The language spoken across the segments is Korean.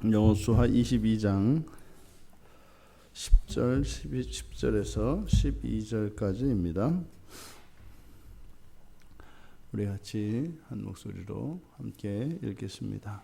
여호수아 22장 10절에서 12절까지입니다. 우리 같이 한 목소리로 함께 읽겠습니다.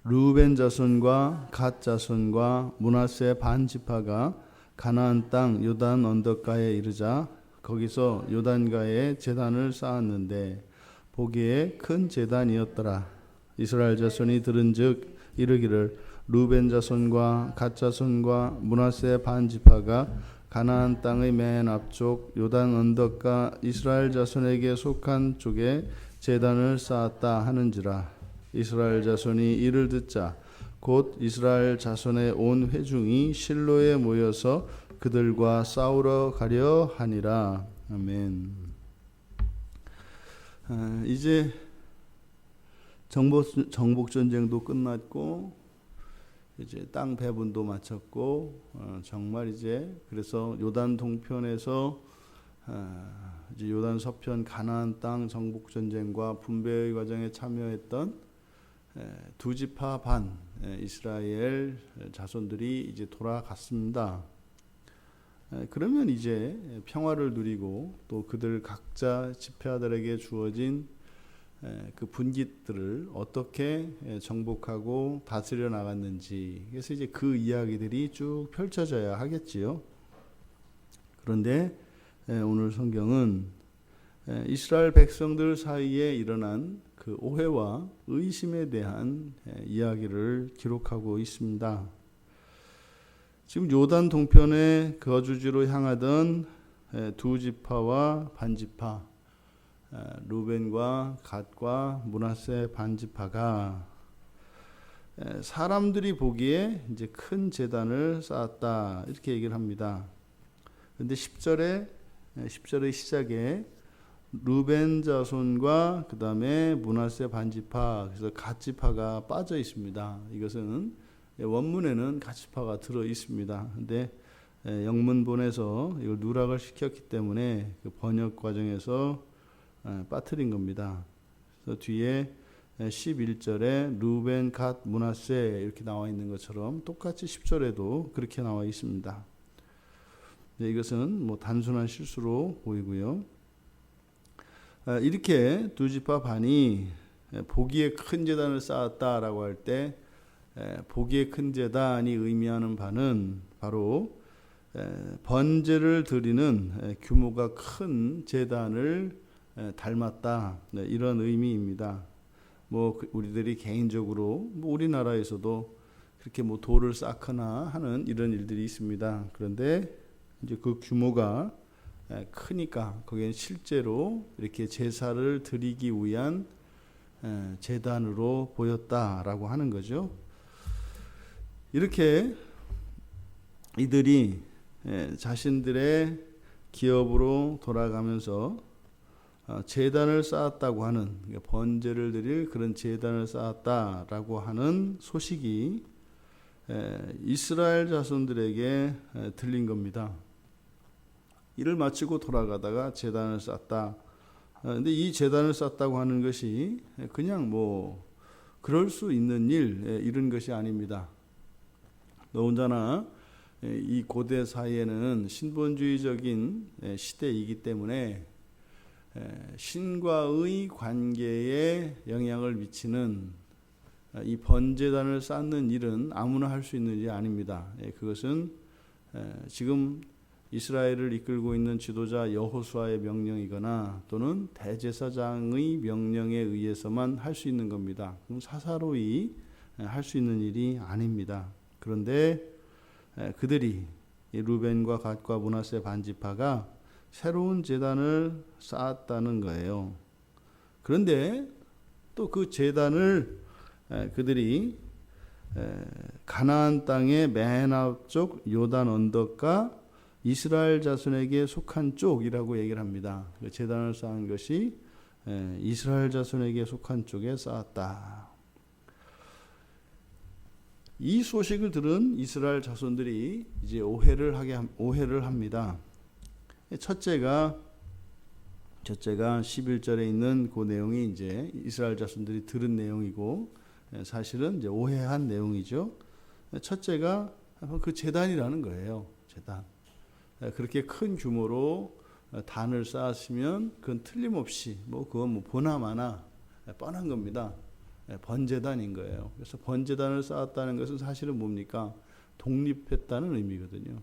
르우벤 자손과 갓 자손과 므낫세 반 지파가 가나안 땅 요단 언덕가에 이르자 거기서 요단가에 제단을 쌓았는데 보기에 큰 제단이었더라. 이스라엘 자손이 들은즉 이르기를 르우벤 자손과 갓 자손과 므낫세 반 지파가 가나안 땅의 맨 앞쪽 요단 언덕가 이스라엘 자손에게 속한 쪽에 제단을 쌓았다 하는지라. 이스라엘 자손이 이를 듣자 곧 이스라엘 자손의 온 회중이 실로에 모여서 그들과 싸우러 가려 하니라. 아멘. 이제 정복 전쟁도 끝났고 이제 땅 배분도 마쳤고 정말 이제 그래서 요단 동편에서 이제 요단 서편 가나안 땅 정복 전쟁과 분배의 과정에 참여했던 두 지파 반 이스라엘 자손들이 이제 돌아갔습니다. 그러면 이제 평화를 누리고 또 그들 각자 지파들에게 주어진 그 분깃들을 어떻게 정복하고 다스려 나갔는지, 그래서 이제 그 이야기들이 쭉 펼쳐져야 하겠지요. 그런데 오늘 성경은 이스라엘 백성들 사이에 일어난 그 오해와 의심에 대한 이야기를 기록하고 있습니다. 지금 요단 동편에 거주지로 향하던 두 지파와 반지파, 르우벤과 갓과 므낫세 반지파가 사람들이 보기에 이제 큰 제단을 쌓았다 이렇게 얘기를 합니다. 그런데 10절의 시작에 르우벤 자손과 그 다음에 므낫세 반지파, 그래서 갓 지파가 빠져 있습니다. 이것은 원문에는 갓 지파가 들어 있습니다. 그런데 영문본에서 이걸 누락을 시켰기 때문에 그 번역 과정에서 빠뜨린 겁니다. 그래서 뒤에 11절에 르우벤, 갓, 므낫세 이렇게 나와 있는 것처럼 똑같이 10절에도 그렇게 나와 있습니다. 이것은 뭐 단순한 실수로 보이고요. 이렇게 두 지파 반이 보기에 큰 제단을 쌓았다라고 할 때 보기에 큰 제단이 의미하는 바는 바로 번제를 드리는 규모가 큰 제단을 닮았다, 이런 의미입니다. 뭐 우리들이 개인적으로 뭐 우리나라에서도 그렇게 뭐 돌을 쌓거나 하는 이런 일들이 있습니다. 그런데 이제 그 규모가 크니까 거기엔 실제로 이렇게 제사를 드리기 위한 제단으로 보였다라고 하는 거죠. 이렇게 이들이 자신들의 기업으로 돌아가면서 제단을 쌓았다고 하는, 번제를 드릴 그런 제단을 쌓았다라고 하는 소식이 이스라엘 자손들에게 들린 겁니다. 일을 마치고 돌아가다가 제단을 쌓았다. 근데 이 제단을 쌓았다고 하는 것이 그냥 뭐 그럴 수 있는 일, 이런 것이 아닙니다. 더군다나 이 고대 사회에는 신본주의적인 시대이기 때문에 신과의 관계에 영향을 미치는 이 번제단을 쌓는 일은 아무나 할 수 있는 일이 아닙니다. 그것은 지금 이스라엘을 이끌고 있는 지도자 여호수아의 명령이거나 또는 대제사장의 명령에 의해서만 할 수 있는 겁니다. 그럼 사사로이 할 수 있는 일이 아닙니다. 그런데 그들이 르우벤과 갓과 므낫세 반지파가 새로운 제단을 쌓았다는 거예요. 그런데 또 그 제단을 그들이 가나안 땅의 맨 앞쪽 요단 언덕과 이스라엘 자손에게 속한 쪽이라고 얘기를 합니다. 그 제단을 쌓은 것이 이스라엘 자손에게 속한 쪽에 쌓았다. 이 소식을 들은 이스라엘 자손들이 이제 오해를 합니다. 첫째가 11절에 있는 그 내용이 이제 이스라엘 자손들이 들은 내용이고, 사실은 이제 오해한 내용이죠. 첫째가 그 제단이라는 거예요. 제단. 그렇게 큰 규모로 단을 쌓았으면 그건 틀림없이 그건 보나마나 뻔한 겁니다. 번제단인 거예요. 그래서 번제단을 쌓았다는 것은 사실은 뭡니까? 독립했다는 의미거든요.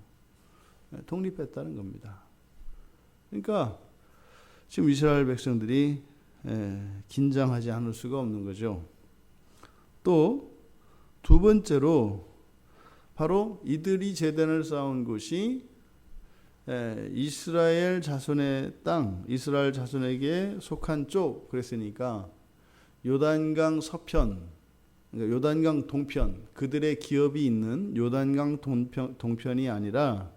독립했다는 겁니다. 그러니까 지금 이스라엘 백성들이 긴장하지 않을 수가 없는 거죠. 또 두 번째로 바로 이들이 제단을 쌓은 곳이 이스라엘 자손의 땅, 이스라엘 자손에게 속한 쪽, 그랬으니까 요단강 서편, 그러니까 요단강 동편, 그들의 기업이 있는 요단강 동편이 아니라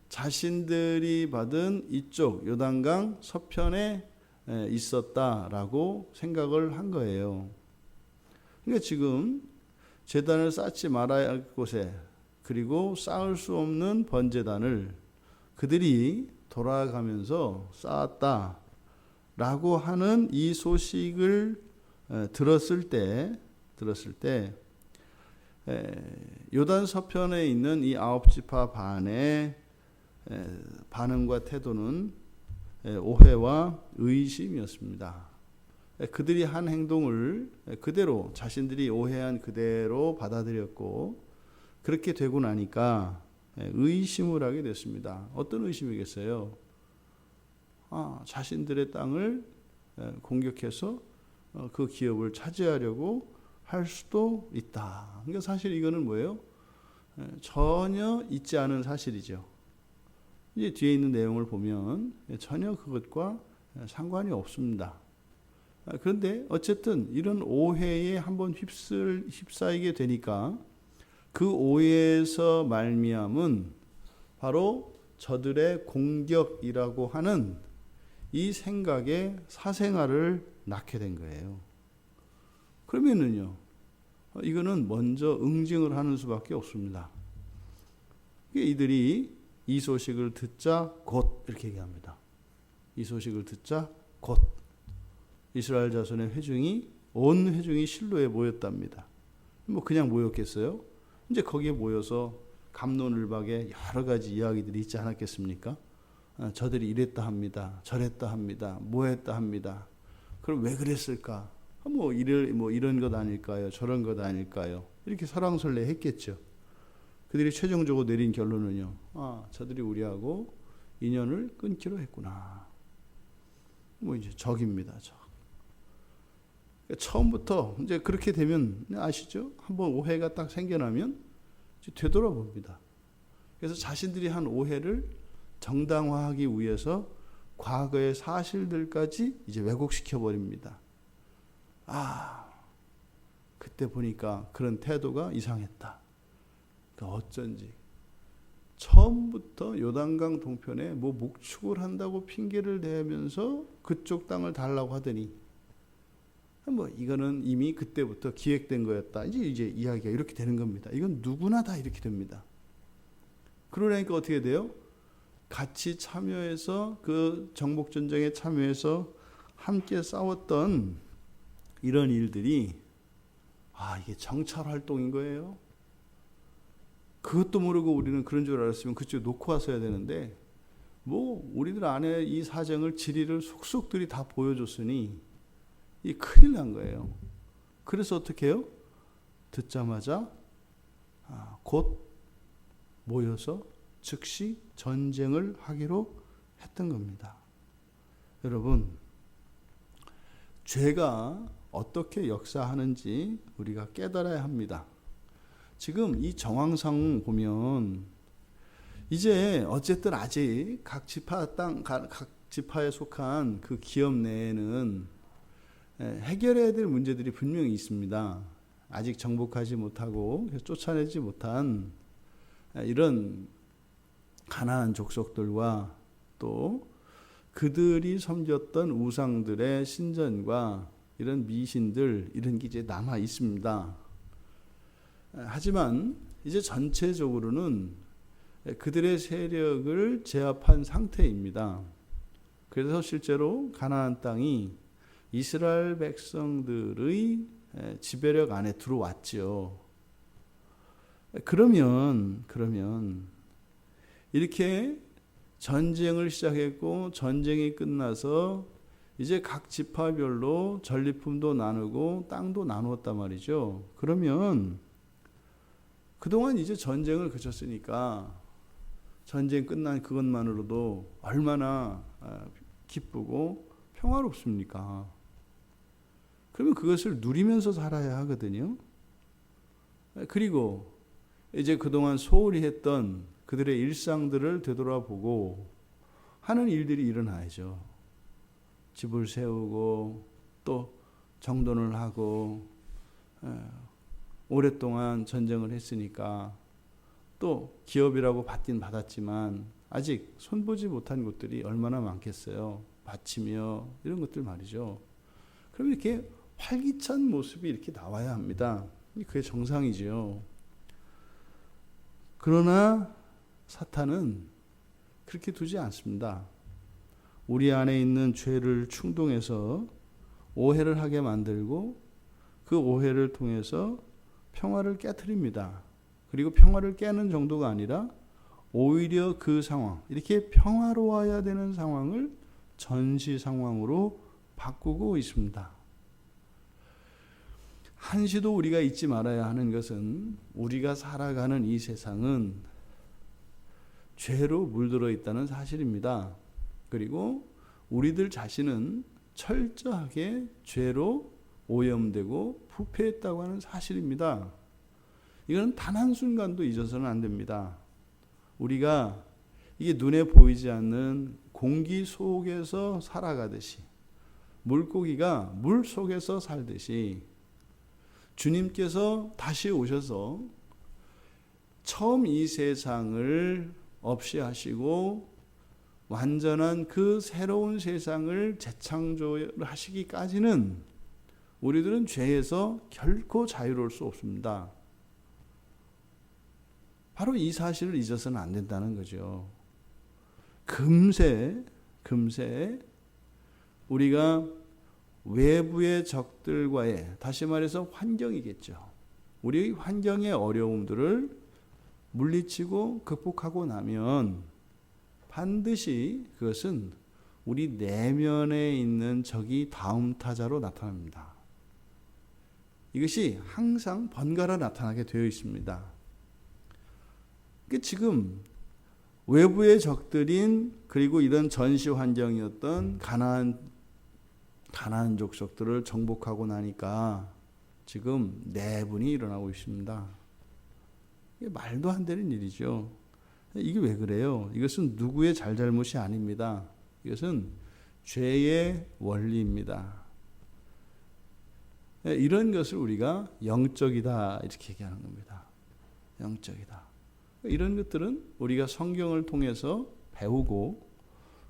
자신들이 받은 이쪽 요단강 서편에 있었다라고 생각을 한 거예요. 그러니까 지금 제단을 쌓지 말아야 할 곳에, 그리고 쌓을 수 없는 번제단을 그들이 돌아가면서 쌓았다라고 하는 이 소식을 들었을 때 요단 서편에 있는 이 9지파 반의 반응과 태도는 오해와 의심이었습니다. 그들이 한 행동을 그대로, 자신들이 오해한 그대로 받아들였고, 그렇게 되고 나니까 의심을 하게 됐습니다. 어떤 의심이겠어요? 자신들의 땅을 공격해서 그 기업을 차지하려고 할 수도 있다. 그러니까 사실 이거는 뭐예요? 전혀 있지 않은 사실이죠. 이제 뒤에 있는 내용을 보면 전혀 그것과 상관이 없습니다. 그런데 어쨌든 이런 오해에 한번 휩싸이게 되니까 그 오해에서 말미암은 바로 저들의 공격이라고 하는 이 생각에 사생활을 낳게 된 거예요. 그러면은요, 이거는 먼저 응징을 하는 수밖에 없습니다. 이들이 이 소식을 듣자 곧, 이렇게 얘기합니다. 이 소식을 듣자 곧 이스라엘 자손의 온 회중이 실로에 모였답니다. 그냥 모였겠어요? 이제 거기에 모여서 갑론을박의 여러 가지 이야기들이 있지 않았겠습니까? 저들이 이랬다 합니다. 저랬다 합니다. 뭐했다 합니다. 그럼 왜 그랬을까? 이런 것 아닐까요? 저런 것 아닐까요? 이렇게 설왕설래 했겠죠. 그들이 최종적으로 내린 결론은요. 저들이 우리하고 인연을 끊기로 했구나. 이제 적입니다. 적. 처음부터 이제 그렇게 되면 아시죠? 한번 오해가 딱 생겨나면 되돌아봅니다. 그래서 자신들이 한 오해를 정당화하기 위해서 과거의 사실들까지 이제 왜곡시켜 버립니다. 그때 보니까 그런 태도가 이상했다. 그러니까 어쩐지 처음부터 요단강 동편에 목축을 한다고 핑계를 대면서 그쪽 땅을 달라고 하더니 이거는 이미 그때부터 기획된 거였다. 이제 이야기가 이렇게 되는 겁니다. 이건 누구나 다 이렇게 됩니다. 그러니까 어떻게 돼요? 같이 참여해서 그 정복전쟁에 참여해서 함께 싸웠던 이런 일들이 이게 정찰활동인 거예요. 그것도 모르고 우리는 그런 줄 알았으면 그쪽 놓고 왔어야 되는데 우리들 안에 이 사정을 지리를 속속들이 다 보여줬으니 이 큰일 난 거예요. 그래서 어떻게 해요? 듣자마자 곧 모여서 즉시 전쟁을 하기로 했던 겁니다. 여러분, 죄가 어떻게 역사하는지 우리가 깨달아야 합니다. 지금 이 정황상 보면 이제 어쨌든 아직 각 지파에 속한 그 기업 내에는 해결해야 될 문제들이 분명히 있습니다. 아직 정복하지 못하고 쫓아내지 못한 이런 가나안 족속들과 또 그들이 섬겼던 우상들의 신전과 이런 미신들, 이런 게 이제 남아 있습니다. 하지만 이제 전체적으로는 그들의 세력을 제압한 상태입니다. 그래서 실제로 가나안 땅이 이스라엘 백성들의 지배력 안에 들어왔죠. 그러면 이렇게 전쟁을 시작했고 전쟁이 끝나서 이제 각 지파별로 전리품도 나누고 땅도 나누었단 말이죠. 그러면 그동안 이제 전쟁을 그쳤으니까 전쟁 끝난 그것만으로도 얼마나 기쁘고 평화롭습니까? 그러면 그것을 누리면서 살아야 하거든요. 그리고 이제 그동안 소홀히 했던 그들의 일상들을 되돌아보고 하는 일들이 일어나야죠. 집을 세우고 또 정돈을 하고 오랫동안 전쟁을 했으니까 또 기업이라고 받긴 받았지만 아직 손보지 못한 곳들이 얼마나 많겠어요. 밭이며 이런 것들 말이죠. 그럼 이렇게 활기찬 모습이 이렇게 나와야 합니다. 그게 정상이지요. 그러나 사탄은 그렇게 두지 않습니다. 우리 안에 있는 죄를 충동해서 오해를 하게 만들고 그 오해를 통해서 평화를 깨트립니다. 그리고 평화를 깨는 정도가 아니라 오히려 그 상황, 이렇게 평화로워야 되는 상황을 전시 상황으로 바꾸고 있습니다. 한시도 우리가 잊지 말아야 하는 것은 우리가 살아가는 이 세상은 죄로 물들어 있다는 사실입니다. 그리고 우리들 자신은 철저하게 죄로 오염되고 부패했다고 하는 사실입니다. 이건 단 한순간도 잊어서는 안 됩니다. 우리가 이게 눈에 보이지 않는 공기 속에서 살아가듯이 물고기가 물 속에서 살듯이 주님께서 다시 오셔서 처음 이 세상을 없이 하시고 완전한 그 새로운 세상을 재창조하시기까지는 우리들은 죄에서 결코 자유로울 수 없습니다. 바로 이 사실을 잊어서는 안 된다는 거죠. 금세 우리가 외부의 적들과의, 다시 말해서 환경이겠죠. 우리 환경의 어려움들을 물리치고 극복하고 나면 반드시 그것은 우리 내면에 있는 적이 다음 타자로 나타납니다. 이것이 항상 번갈아 나타나게 되어 있습니다. 지금 외부의 적들인 그리고 이런 전시 환경이었던 가나안 족속들을 정복하고 나니까 지금 내분이 일어나고 있습니다. 이게 말도 안 되는 일이죠. 이게 왜 그래요? 이것은 누구의 잘잘못이 아닙니다. 이것은 죄의 원리입니다. 이런 것을 우리가 영적이다 이렇게 얘기하는 겁니다. 영적이다. 이런 것들은 우리가 성경을 통해서 배우고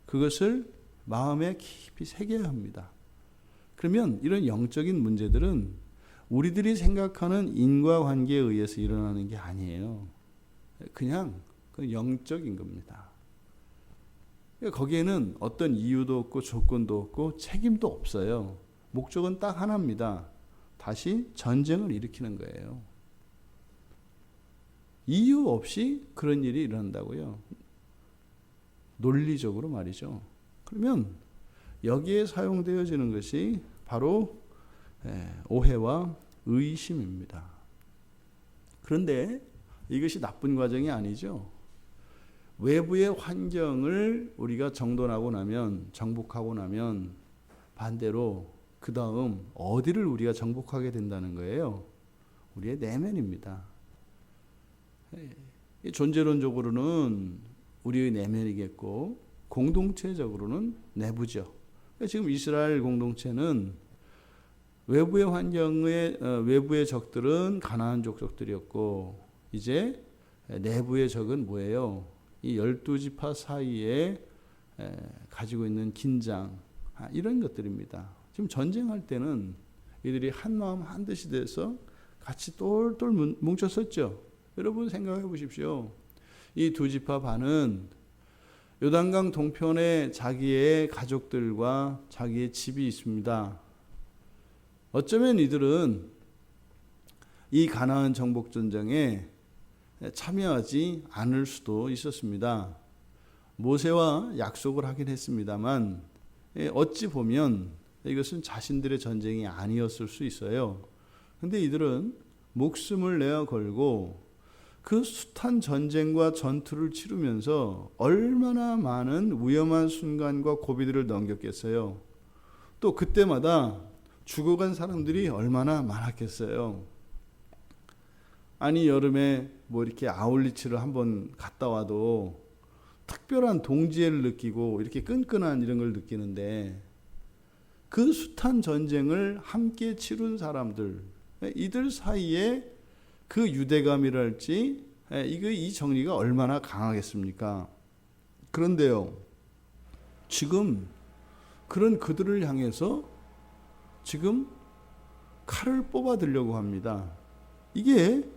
그것을 마음에 깊이 새겨야 합니다. 그러면 이런 영적인 문제들은 우리들이 생각하는 인과관계에 의해서 일어나는 게 아니에요. 그냥 그 영적인 겁니다. 거기에는 어떤 이유도 없고 조건도 없고 책임도 없어요. 목적은 딱 하나입니다. 다시 전쟁을 일으키는 거예요. 이유 없이 그런 일이 일어난다고요. 논리적으로 말이죠. 그러면 여기에 사용되어지는 것이 바로 오해와 의심입니다. 그런데 이것이 나쁜 과정이 아니죠. 외부의 환경을 우리가 정돈하고 나면, 정복하고 나면 반대로 그 다음 어디를 우리가 정복하게 된다는 거예요? 우리의 내면입니다. 존재론적으로는 우리의 내면이겠고 공동체적으로는 내부죠. 지금 이스라엘 공동체는 외부의 외부의 적들은 가나안 족속들이었고 이제 내부의 적은 뭐예요? 이 12지파 사이에 가지고 있는 긴장, 이런 것들입니다. 지금 전쟁할 때는 이들이 한 마음 한 뜻이 돼서 같이 똘똘 뭉쳤었죠. 여러분 생각해 보십시오. 이 두 지파 반은 요단강 동편에 자기의 가족들과 자기의 집이 있습니다. 어쩌면 이들은 이 가나안 정복 전쟁에 참여하지 않을 수도 있었습니다. 모세와 약속을 하긴 했습니다만 어찌 보면 이것은 자신들의 전쟁이 아니었을 수 있어요. 근데 이들은 목숨을 내어 걸고 그 숱한 전쟁과 전투를 치르면서 얼마나 많은 위험한 순간과 고비들을 넘겼겠어요. 또 그때마다 죽어간 사람들이 얼마나 많았겠어요. 아니 여름에 뭐 이렇게 아울리치를 한번 갔다 와도 특별한 동지애를 느끼고 이렇게 끈끈한 이런 걸 느끼는데 그 숱한 전쟁을 함께 치룬 사람들, 이들 사이에 그 유대감이랄지 이 정리가 얼마나 강하겠습니까? 그런데요, 지금 그런 그들을 향해서 지금 칼을 뽑아들려고 합니다. 이게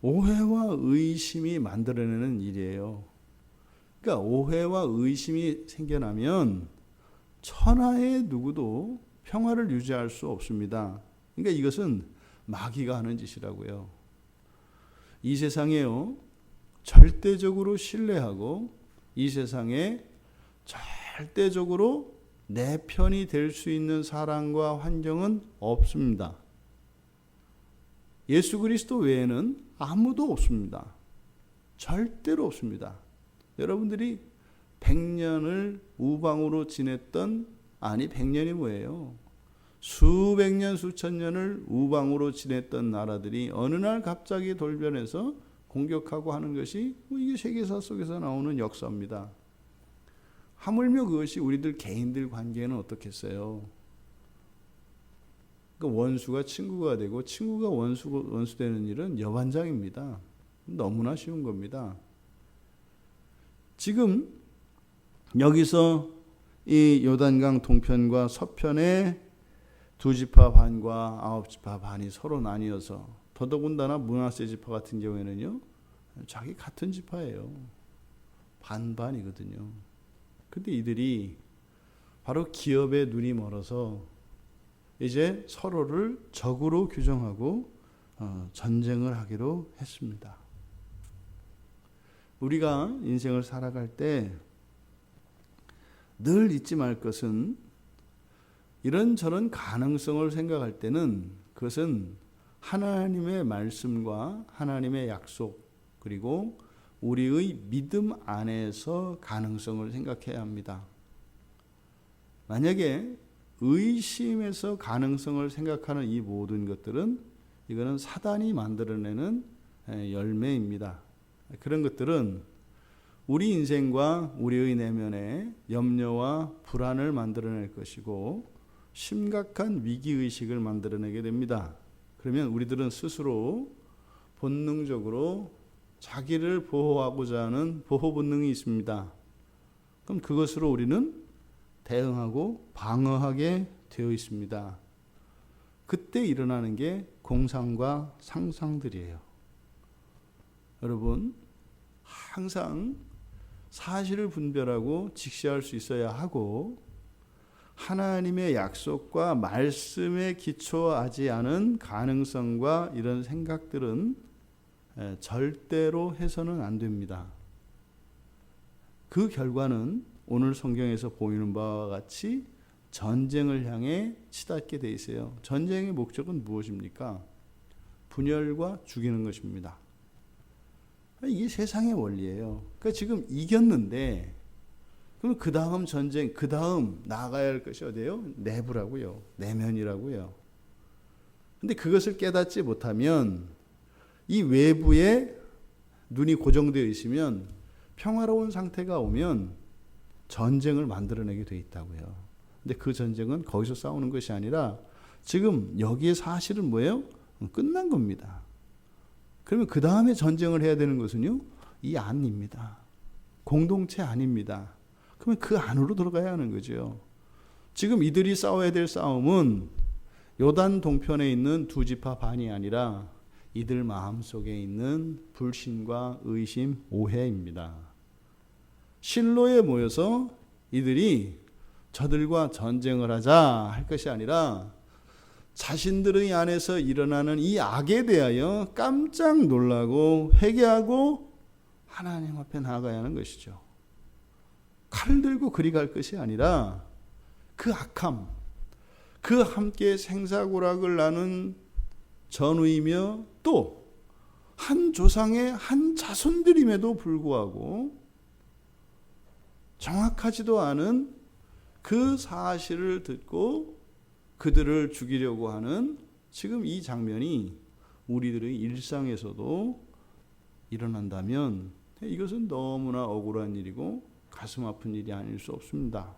오해와 의심이 만들어내는 일이에요. 그러니까 오해와 의심이 생겨나면 천하의 누구도 평화를 유지할 수 없습니다. 그러니까 이것은 마귀가 하는 짓이라고요. 이 세상에요, 절대적으로 신뢰하고 이 세상에 절대적으로 내 편이 될 수 있는 사람과 환경은 없습니다. 예수 그리스도 외에는 아무도 없습니다. 절대로 없습니다. 여러분들이 100년을 우방으로 지냈던, 아니 100년이 뭐예요? 수백 년 수천 년을 우방으로 지냈던 나라들이 어느 날 갑자기 돌변해서 공격하고 하는 것이 이게 세계사 속에서 나오는 역사입니다. 하물며 그것이 우리들 개인들 관계는 어떻겠어요? 그러니까 원수가 친구가 되고 친구가 원수 되는 일은 여반장입니다. 너무나 쉬운 겁니다. 지금 여기서 이 요단강 동편과 서편에 2지파 반과 9지파 반이 서로 나뉘어서, 더더군다나 므낫세 지파 같은 경우에는요, 자기 같은 지파예요. 반반이거든요. 근데 이들이 바로 기업에 눈이 멀어서 이제 서로를 적으로 규정하고 전쟁을 하기로 했습니다. 우리가 인생을 살아갈 때 늘 잊지 말 것은, 이런저런 가능성을 생각할 때는 그것은 하나님의 말씀과 하나님의 약속, 그리고 우리의 믿음 안에서 가능성을 생각해야 합니다. 만약에 의심에서 가능성을 생각하는 이 모든 것들은, 이거는 사단이 만들어내는 열매입니다. 그런 것들은 우리 인생과 우리의 내면에 염려와 불안을 만들어낼 것이고 심각한 위기의식을 만들어내게 됩니다. 그러면 우리들은 스스로 본능적으로 자기를 보호하고자 하는 보호 본능이 있습니다. 그럼 그것으로 우리는 대응하고 방어하게 되어 있습니다. 그때 일어나는 게 공상과 상상들이에요. 여러분, 항상 사실을 분별하고 직시할 수 있어야 하고, 하나님의 약속과 말씀에 기초하지 않은 가능성과 이런 생각들은 절대로 해서는 안 됩니다. 그 결과는 오늘 성경에서 보이는 바와 같이 전쟁을 향해 치닫게 돼 있어요. 전쟁의 목적은 무엇입니까? 분열과 죽이는 것입니다. 이게 세상의 원리예요. 그러니까 지금 이겼는데, 그럼 그 다음 전쟁, 그 다음 나아가야 할 것이 어디예요? 내부라고요. 내면이라고요. 근데 그것을 깨닫지 못하면, 이 외부에 눈이 고정되어 있으면, 평화로운 상태가 오면 전쟁을 만들어내게 돼 있다고요. 근데 그 전쟁은 거기서 싸우는 것이 아니라 지금 여기에 사실은 뭐예요? 끝난 겁니다. 그러면 그 다음에 전쟁을 해야 되는 것은요, 이 안입니다. 공동체 안입니다. 그러면 그 안으로 들어가야 하는 거죠. 지금 이들이 싸워야 될 싸움은 요단 동편에 있는 2지파 반이 아니라 이들 마음속에 있는 불신과 의심, 오해입니다. 실로에 모여서 이들이 저들과 전쟁을 하자 할 것이 아니라 자신들의 안에서 일어나는 이 악에 대하여 깜짝 놀라고 회개하고 하나님 앞에 나아가야 하는 것이죠. 칼 들고 그리 갈 것이 아니라 그 악함, 그 함께 생사고락을 나눈 전우이며 또 한 조상의 한 자손들임에도 불구하고 정확하지도 않은 그 사실을 듣고 그들을 죽이려고 하는 지금 이 장면이 우리들의 일상에서도 일어난다면 이것은 너무나 억울한 일이고 가슴 아픈 일이 아닐 수 없습니다.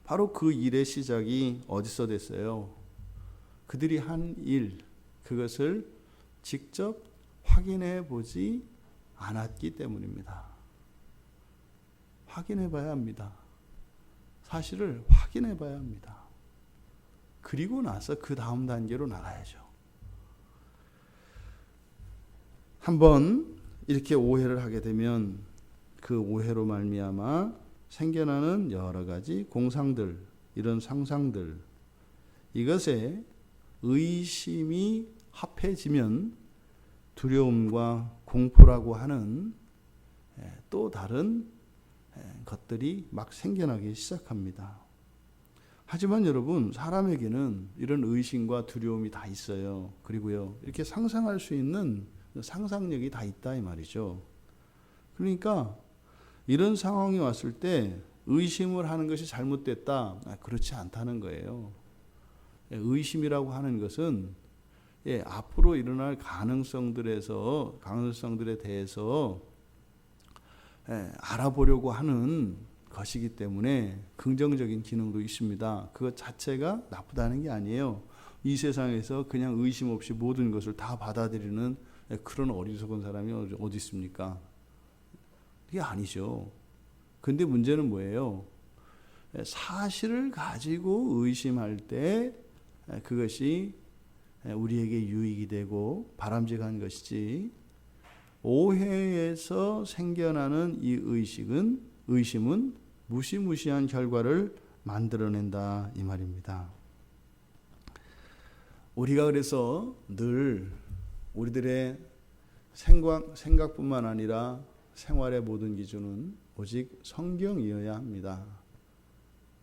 바로 그 일의 시작이 어디서 됐어요? 그들이 한 일, 그것을 직접 확인해 보지 않았기 때문입니다. 확인해 봐야 합니다. 사실을 확인해 봐야 합니다. 그리고 나서 그 다음 단계로 나가야죠. 한번 이렇게 오해를 하게 되면 그 오해로 말미암아 생겨나는 여러 가지 공상들, 이런 상상들, 이것에 의심이 합해지면 두려움과 공포라고 하는 또 다른 것들이 막 생겨나기 시작합니다. 하지만 여러분, 사람에게는 이런 의심과 두려움이 다 있어요. 그리고요, 이렇게 상상할 수 있는 상상력이 다 있다 이 말이죠. 그러니까 이런 상황이 왔을 때 의심을 하는 것이 잘못됐다, 그렇지 않다는 거예요. 의심이라고 하는 것은 앞으로 일어날 가능성들에 대해서 알아보려고 하는 것이기 때문에 긍정적인 기능도 있습니다. 그것 자체가 나쁘다는 게 아니에요. 이 세상에서 그냥 의심 없이 모든 것을 다 받아들이는 그런 어리석은 사람이 어디 있습니까? 그게 아니죠. 근데 문제는 뭐예요? 사실을 가지고 의심할 때 그것이 우리에게 유익이 되고 바람직한 것이지, 오해에서 생겨나는 이 의심은 무시무시한 결과를 만들어낸다 이 말입니다. 우리가 그래서 늘 우리들의 생각뿐만 아니라 생활의 모든 기준은 오직 성경이어야 합니다.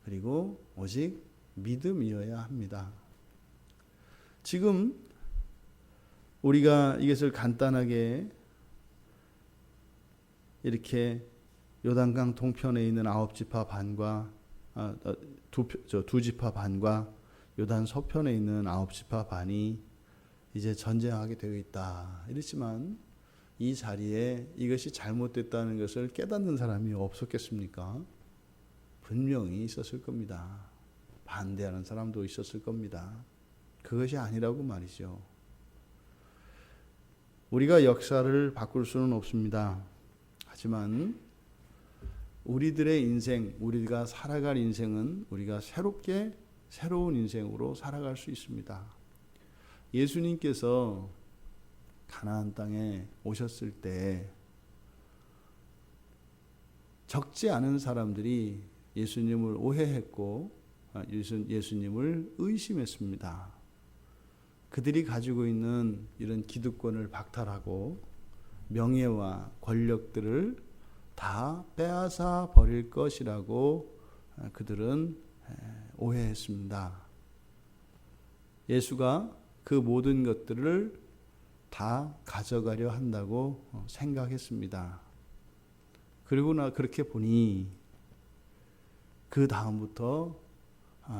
그리고 오직 믿음이어야 합니다. 지금 우리가 이것을 간단하게 이렇게 요단강 동편에 있는 9지파 반과 두 지파 반과 요단 서편에 있는 9지파 반이 이제 전쟁하게 되어 있다 이랬지만, 이 자리에 이것이 잘못됐다는 것을 깨닫는 사람이 없었겠습니까? 분명히 있었을 겁니다. 반대하는 사람도 있었을 겁니다. 그것이 아니라고 말이죠. 우리가 역사를 바꿀 수는 없습니다. 하지만 우리들의 인생, 우리가 살아갈 인생은 우리가 새로운 인생으로 살아갈 수 있습니다. 예수님께서 가나안 땅에 오셨을 때 적지 않은 사람들이 예수님을 오해했고 예수님을 의심했습니다. 그들이 가지고 있는 이런 기득권을 박탈하고 명예와 권력들을 다 빼앗아 버릴 것이라고 그들은 오해했습니다. 예수가 그 모든 것들을 다 가져가려 한다고 생각했습니다. 그리고 그렇게 보니 그 다음부터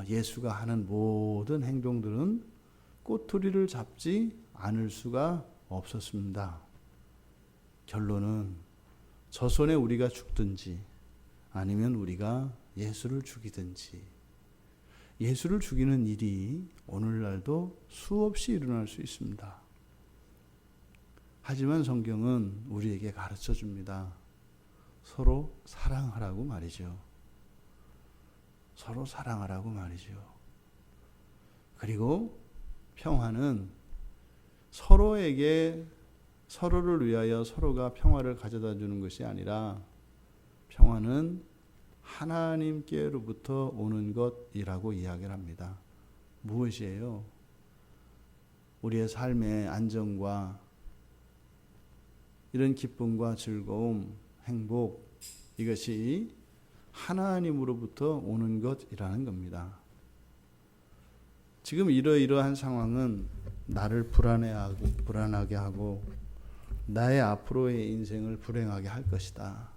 예수가 하는 모든 행동들은 꼬투리를 잡지 않을 수가 없었습니다. 결론은 저 손에 우리가 죽든지 아니면 우리가 예수를 죽이든지, 예수를 죽이는 일이 오늘날도 수없이 일어날 수 있습니다. 하지만 성경은 우리에게 가르쳐 줍니다. 서로 사랑하라고 말이죠. 서로 사랑하라고 말이죠. 그리고 평화는 서로를 위하여 서로가 평화를 가져다 주는 것이 아니라, 평화는 하나님께로부터 오는 것이라고 이야기를 합니다. 무엇이에요? 우리의 삶의 안정과 이런 기쁨과 즐거움, 행복, 이것이 하나님으로부터 오는 것이라는 겁니다. 지금 이러이러한 상황은 나를 불안하게 하고 나의 앞으로의 인생을 불행하게 할 것이다.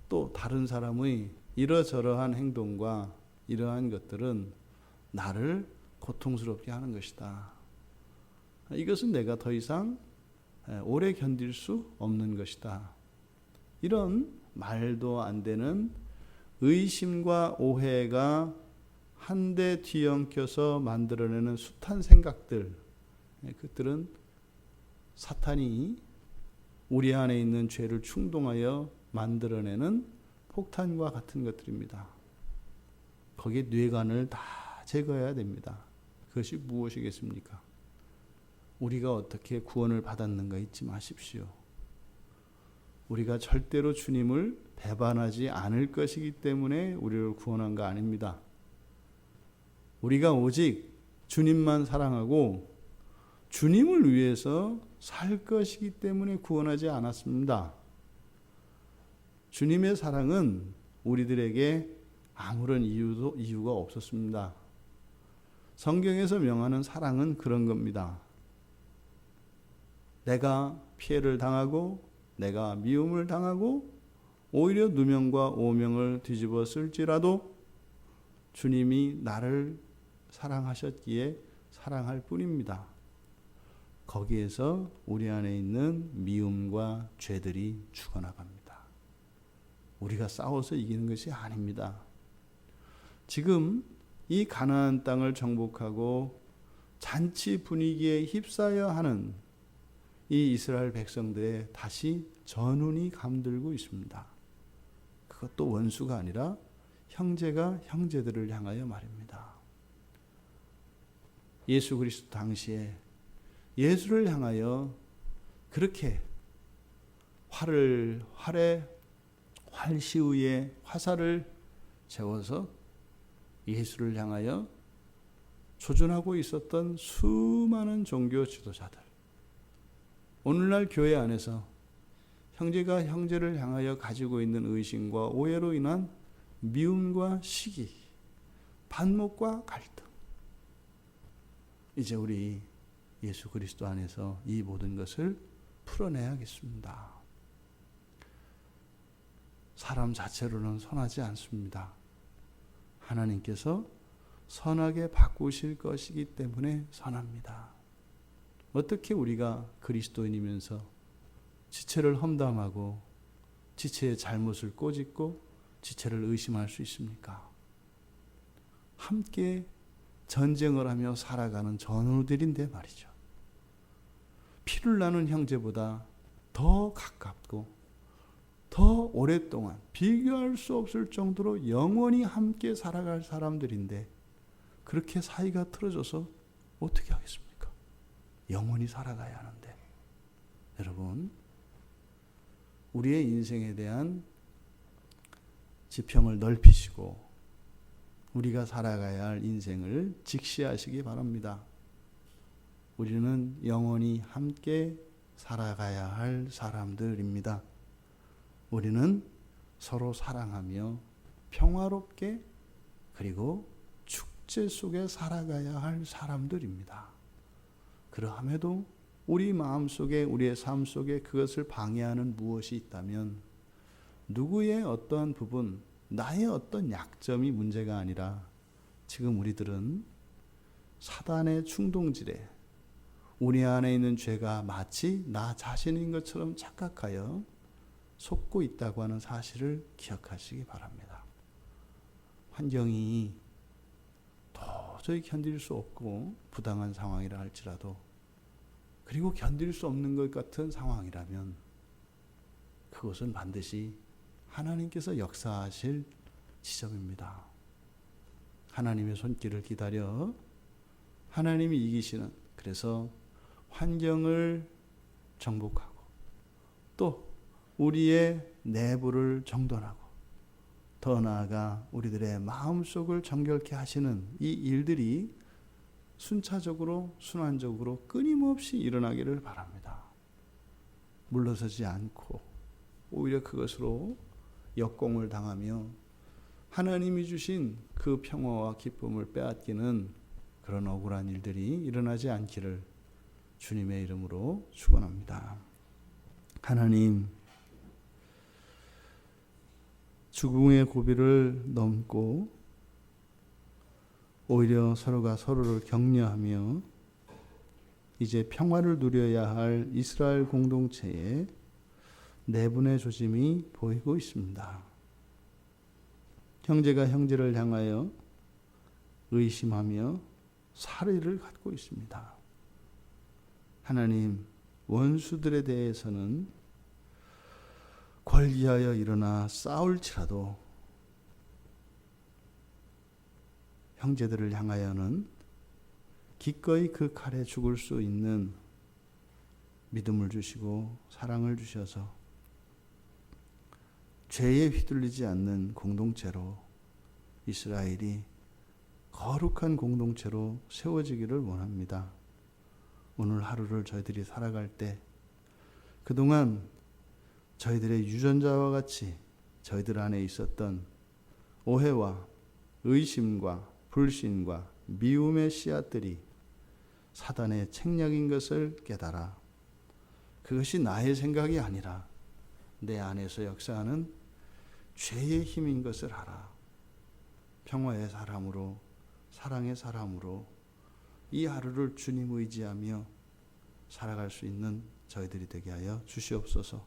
또 다른 사람의 이러저러한 행동과 이러한 것들은 나를 고통스럽게 하는 것이다. 이것은 내가 더 이상 오래 견딜 수 없는 것이다. 이런 말도 안 되는 의심과 오해가 한데 뒤엉켜서 만들어내는 숱한 생각들, 그들은 사탄이 우리 안에 있는 죄를 충동하여 만들어내는 폭탄과 같은 것들입니다. 거기에 뇌관을 다 제거해야 됩니다. 그것이 무엇이겠습니까? 우리가 어떻게 구원을 받았는가 잊지 마십시오. 우리가 절대로 주님을 배반하지 않을 것이기 때문에 우리를 구원한 거 아닙니다. 우리가 오직 주님만 사랑하고 주님을 위해서 살 것이기 때문에 구원하지 않았습니다. 주님의 사랑은 우리들에게 아무런 이유가 없었습니다. 성경에서 명하는 사랑은 그런 겁니다. 내가 피해를 당하고 내가 미움을 당하고 오히려 누명과 오명을 뒤집어 쓸지라도 주님이 나를 사랑하셨기에 사랑할 뿐입니다. 거기에서 우리 안에 있는 미움과 죄들이 죽어나갑니다. 우리가 싸워서 이기는 것이 아닙니다. 지금 이 가나안 땅을 정복하고 잔치 분위기에 휩싸여 하는 이 이스라엘 백성들의 다시 전운이 감들고 있습니다. 그것도 원수가 아니라 형제가 형제들을 향하여 말입니다. 예수 그리스도 당시에 예수를 향하여 그렇게 활시위에 화살을 세워서 예수를 향하여 조준하고 있었던 수많은 종교 지도자들, 오늘날 교회 안에서 형제가 형제를 향하여 가지고 있는 의심과 오해로 인한 미움과 시기, 반목과 갈등, 이제 우리 예수 그리스도 안에서 이 모든 것을 풀어내야겠습니다. 사람 자체로는 선하지 않습니다. 하나님께서 선하게 바꾸실 것이기 때문에 선합니다. 어떻게 우리가 그리스도인이면서 지체를 험담하고 지체의 잘못을 꼬집고 지체를 의심할 수 있습니까? 함께 전쟁을 하며 살아가는 전우들인데 말이죠. 피를 나눈 형제보다 더 가깝고 더 오랫동안 비교할 수 없을 정도로 영원히 함께 살아갈 사람들인데 그렇게 사이가 틀어져서 어떻게 하겠습니까? 영원히 살아가야 하는데. 여러분, 우리의 인생에 대한 지평을 넓히시고 우리가 살아가야 할 인생을 직시하시기 바랍니다. 우리는 영원히 함께 살아가야 할 사람들입니다. 우리는 서로 사랑하며 평화롭게 그리고 축제 속에 살아가야 할 사람들입니다. 그러함에도 우리 마음속에 우리의 삶 속에 그것을 방해하는 무엇이 있다면 누구의 어떠한 부분, 나의 어떤 약점이 문제가 아니라 지금 우리들은 사단의 충동질에 우리 안에 있는 죄가 마치 나 자신인 것처럼 착각하여 속고 있다고 하는 사실을 기억하시기 바랍니다. 환경이 도저히 견딜 수 없고 부당한 상황이라 할지라도 그리고 견딜 수 없는 것 같은 상황이라면 그것은 반드시 하나님께서 역사하실 지점입니다. 하나님의 손길을 기다려 하나님이 이기시는, 그래서 환경을 정복하고 또 우리의 내부를 정돈하고 더 나아가 우리들의 마음속을 정결케 하시는 이 일들이 순차적으로 순환적으로 끊임없이 일어나기를 바랍니다. 물러서지 않고 오히려 그것으로 역공을 당하며 하나님이 주신 그 평화와 기쁨을 빼앗기는 그런 억울한 일들이 일어나지 않기를 주님의 이름으로 축원합니다. 하나님, 죽음의 고비를 넘고 오히려 서로가 서로를 격려하며 이제 평화를 누려야 할 이스라엘 공동체에 내분의 조짐이 보이고 있습니다. 형제가 형제를 향하여 의심하며 살의를 갖고 있습니다. 하나님, 원수들에 대해서는 권리하여 일어나 싸울지라도 형제들을 향하여는 기꺼이 그 칼에 죽을 수 있는 믿음을 주시고 사랑을 주셔서 죄에 휘둘리지 않는 공동체로 이스라엘이 거룩한 공동체로 세워지기를 원합니다. 오늘 하루를 저희들이 살아갈 때 그동안 저희들의 유전자와 같이 저희들 안에 있었던 오해와 의심과 불신과 미움의 씨앗들이 사단의 책략인 것을 깨달아 그것이 나의 생각이 아니라 내 안에서 역사하는 죄의 힘인 것을 알아 평화의 사람으로 사랑의 사람으로 이 하루를 주님 의지하며 살아갈 수 있는 저희들이 되게 하여 주시옵소서.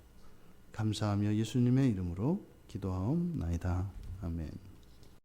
감사하며 예수님의 이름으로 기도하옵나이다. 아멘.